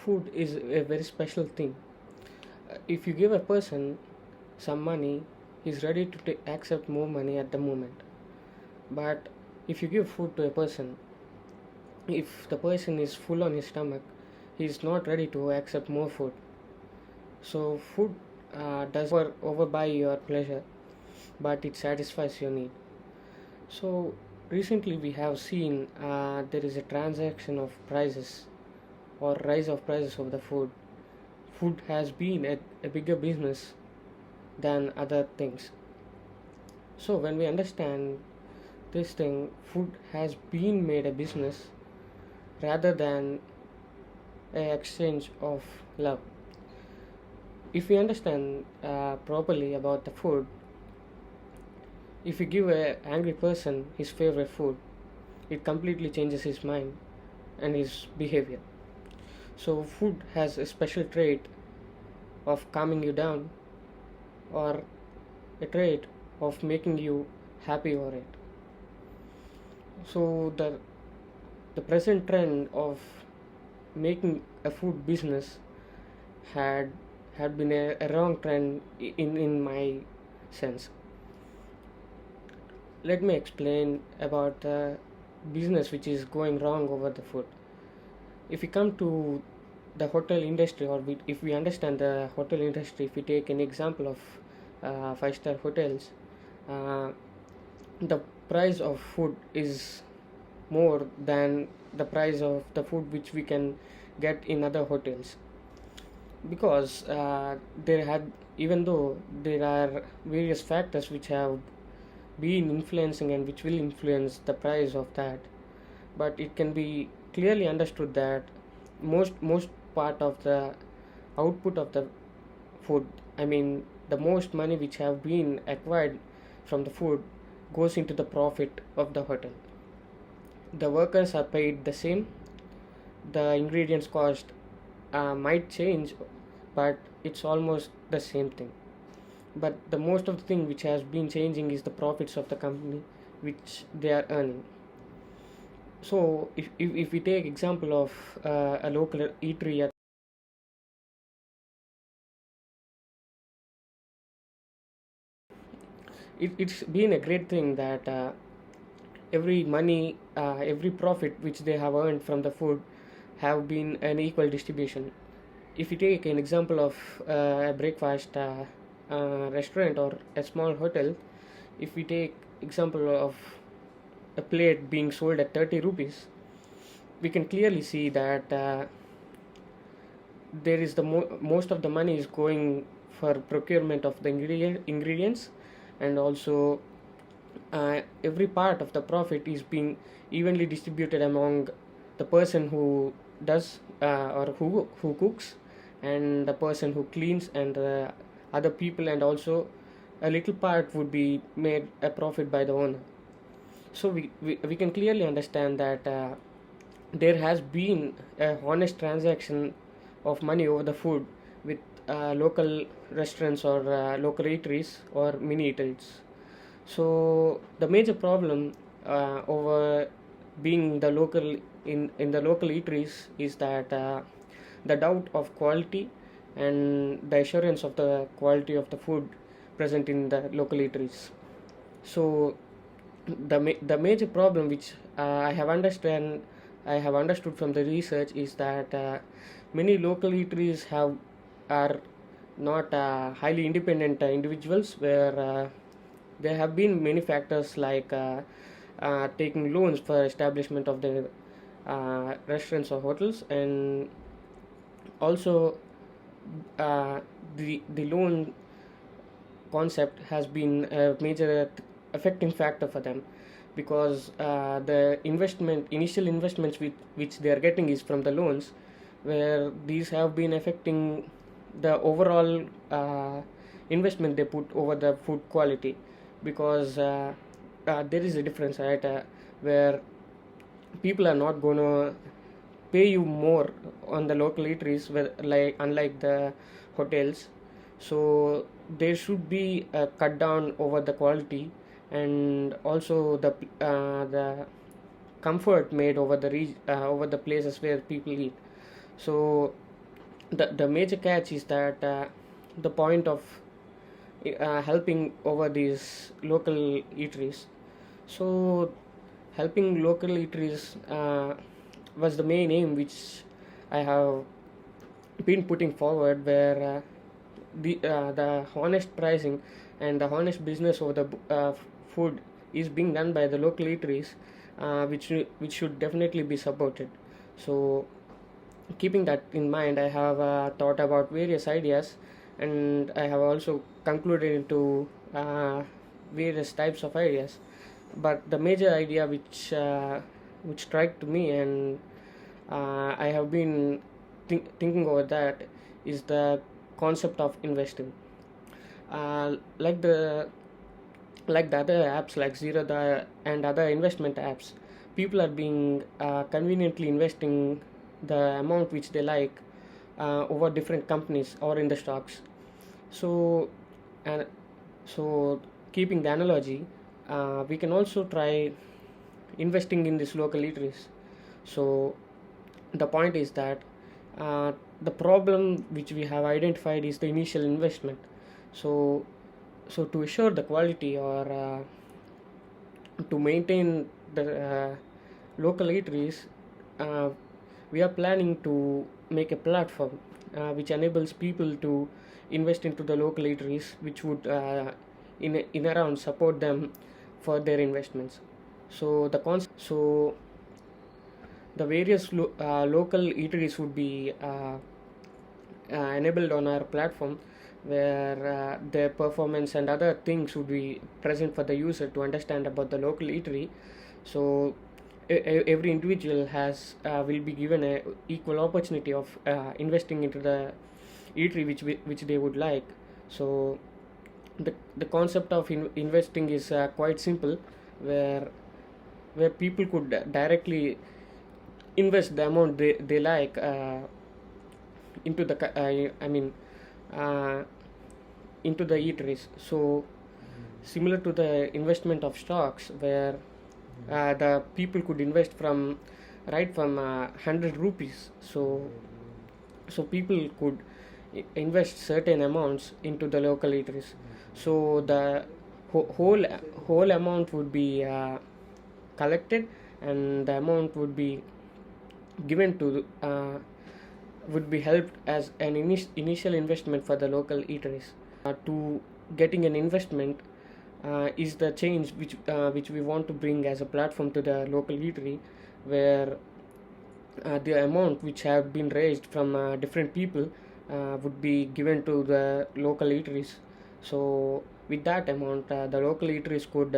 food is a very special thing. If you give a person some money, he's ready to accept more money at the moment. But if you give food to a person, if the person is full on his stomach, he's not ready to accept more food. So food does overbuy your pleasure, but it satisfies your need. So recently we have seen there is a transaction of prices or rise of prices of the food. Food has been a bigger business than other things. So when we understand this thing, food has been made a business rather than an exchange of love. If we understand properly about the food, if you give a angry person his favorite food, it completely changes his mind and his behavior. So food has a special trait of calming you down or a trait of making you happy over it. So the present trend of making a food business had had been a wrong trend in my sense. Let me explain about the business which is going wrong over the food. If we come to the hotel industry, or if we understand the hotel industry, if we take an example of five-star hotels, uh, the price of food is more than the price of the food which we can get in other hotels, because there had even though there are various factors which have been influencing and which will influence the price of that, but it can be clearly understood that most part of the output of the food, I mean the most money which have been acquired from the food, goes into the profit of the hotel. The workers are paid the same, the ingredients cost might change, but it's almost the same thing. But the most of the thing which has been changing is the profits of the company which they are earning. So if we take example of a local eatery it's been a great thing that every money, every profit which they have earned from the food have been an equal distribution. If you take an example of a breakfast restaurant or a small hotel, if we take example of a plate being sold at 30 rupees, we can clearly see that there is most of the money is going for procurement of the ingredients, and also every part of the profit is being evenly distributed among the person who does or who cooks, and the person who cleans, and other people, and also a little part would be made a profit by the owner. So we can clearly understand that there has been a honest transaction of money over the food with local restaurants or local eateries or mini eateries. So the major problem over being the local in the local eateries is that the doubt of quality and the assurance of the quality of the food present in the local eateries. So the major problem which I have understood from the research is that many local eateries are not highly independent individuals, where there have been many factors like taking loans for establishment of the restaurants or hotels, and also the loan concept has been a major affecting factor for them, because the initial investments which they are getting is from the loans, where these have been affecting the overall investment they put over the food quality, because there is a difference, right, where people are not going to pay you more on the local eateries, where, like unlike the hotels. So there should be a cut down over the quality, and also the comfort made over over the places where people eat. So the major catch is that the point of helping over these local eateries. So helping local eateries was the main aim which I have been putting forward, where the honest pricing and the honest business of the food is being done by the local eateries, which should definitely be supported. So keeping that in mind, I have thought about various ideas, and I have also concluded into various types of ideas. But the major idea which struck to me, and I have been thinking over that, is the concept of investing. Uh, like the like the other apps like Zerodha and other investment apps, people are being conveniently investing the amount which they like over different companies or in the stocks. So, and so keeping the analogy, we can also try investing in these local eateries. So the point is that uh, the problem which we have identified is the initial investment. So to assure the quality, or to maintain the local eateries, uh, we are planning to make a platform which enables people to invest into the local eateries, which would in around support them for their investments. So the various local eateries would be enabled on our platform, where their performance and other things would be present for the user to understand about the local eatery. So every individual has will be given a equal opportunity of investing into the eatery which they would like. So the concept of investing is quite simple, where people could directly invest the amount they like into the I mean uh, into the eateries. So similar to the investment of stocks, where the people could invest from right from 100 rupees. So people could invest certain amounts into the local eateries. So the whole amount would be collected, and the amount would be given to would be helped as an initial investment for the local eateries. To getting an investment is the change which we want to bring as a platform to the local eatery, where the amount which have been raised from different people would be given to the local eateries. So with that amount, the local eateries could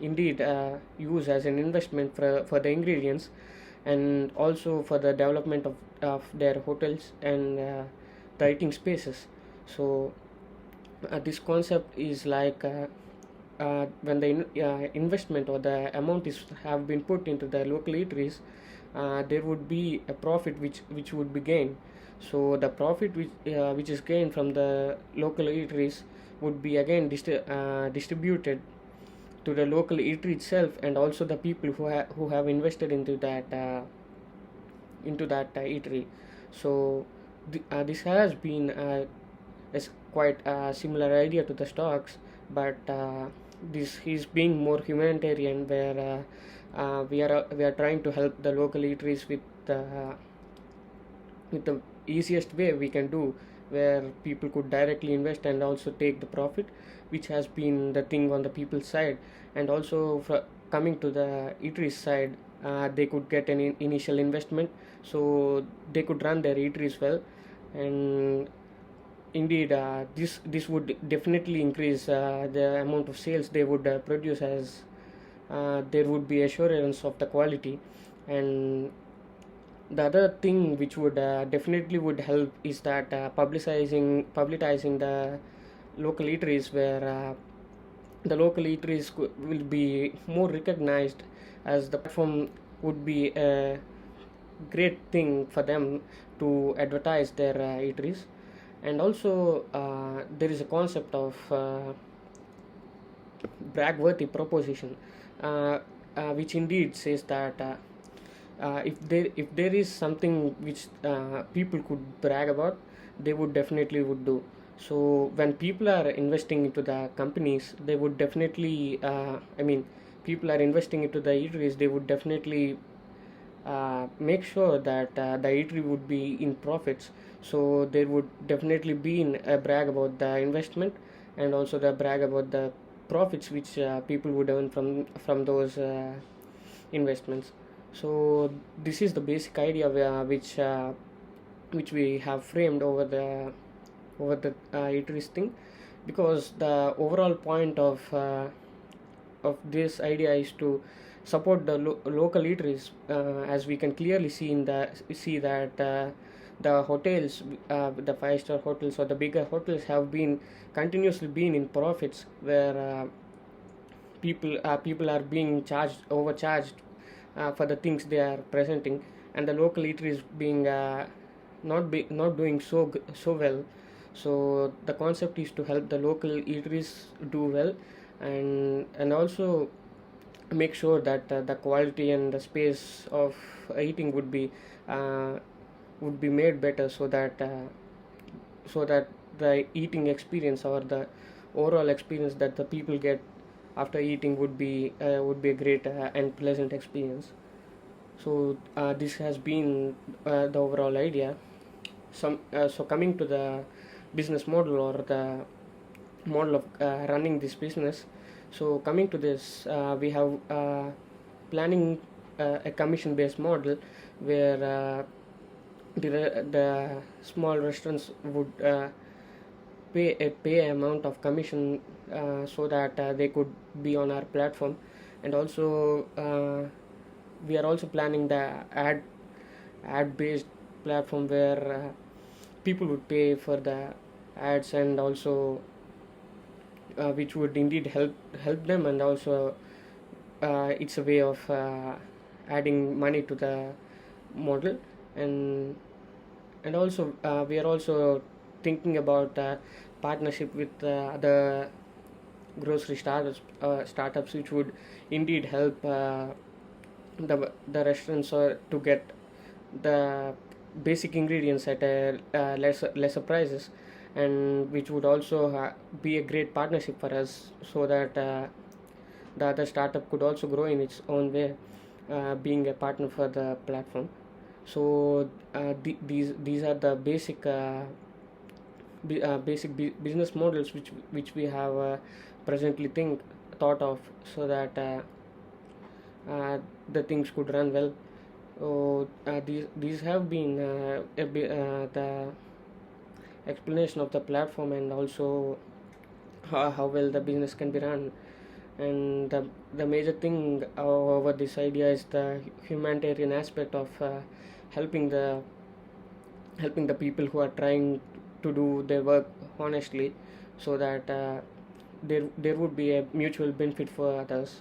indeed use as an investment for the ingredients, and also for the development of their hotels and the eating spaces. So this concept is like when the investment or the amount is have been put into the local eateries, there would be a profit which would be gained. So the profit which is gained from the local eateries would be again distributed to the local eatery itself, and also the people who have invested into that eatery. So this has been is quite a similar idea to the stocks, but this is being more humanitarian, where we are trying to help the local eateries with the easiest way we can do, where people could directly invest and also take the profit, which has been the thing on the people's side. And also coming to the eateries side, they could get an initial investment, so they could run their eateries well. And indeed, this would definitely increase the amount of sales they would produce, as there would be assurance of the quality. And the other thing which would definitely would help is that publicizing the local eateries, where the local eateries will be more recognized, as the platform would be a great thing for them to advertise their eateries. And also there is a concept of brag-worthy proposition, which indeed says that if there is something which people could brag about, they would definitely would do. So when people are investing into the companies, they would definitely people are investing into the eateries, they would definitely make sure that the eatery would be in profits. So there would definitely be a brag about the investment, and also the brag about the profits which people would earn from those investments. So this is the basic idea which we have framed over the eateries thing, because the overall point of this idea is to support the local eateries, as we can clearly see that the hotels, the five-star hotels or the bigger hotels have been continuously been in profits, where people are being overcharged for the things they are presenting, and the local eateries being not doing so well. So the concept is to help the local eateries do well, and also make sure that the quality and the space of eating uh, would be made better, so that the eating experience or the overall experience that the people get after eating would be a great and pleasant experience. So this has been the overall idea. So coming to the business model, or the model of running this business. So coming to this, we have planning a commission based model, where the small restaurants would pay amount of commission, so that they could be on our platform. And also we are also planning the ad based platform, where people would pay for the ads, and also which would indeed help them, and also it's a way of adding money to the model. And and also we are also thinking about partnership with other grocery startups which would indeed help the restaurants to get the basic ingredients at a lesser prices, and which would also be a great partnership for us, so that the other startup could also grow in its own way, being a partner for the platform. So these are the basic business models which we have presently thought of, so that the things could run well. So these have been the explanation of the platform, and also how well the business can be run. And the major thing over this idea is the humanitarian aspect of helping the helping the people who are trying to do their work honestly, so that there would be a mutual benefit for others.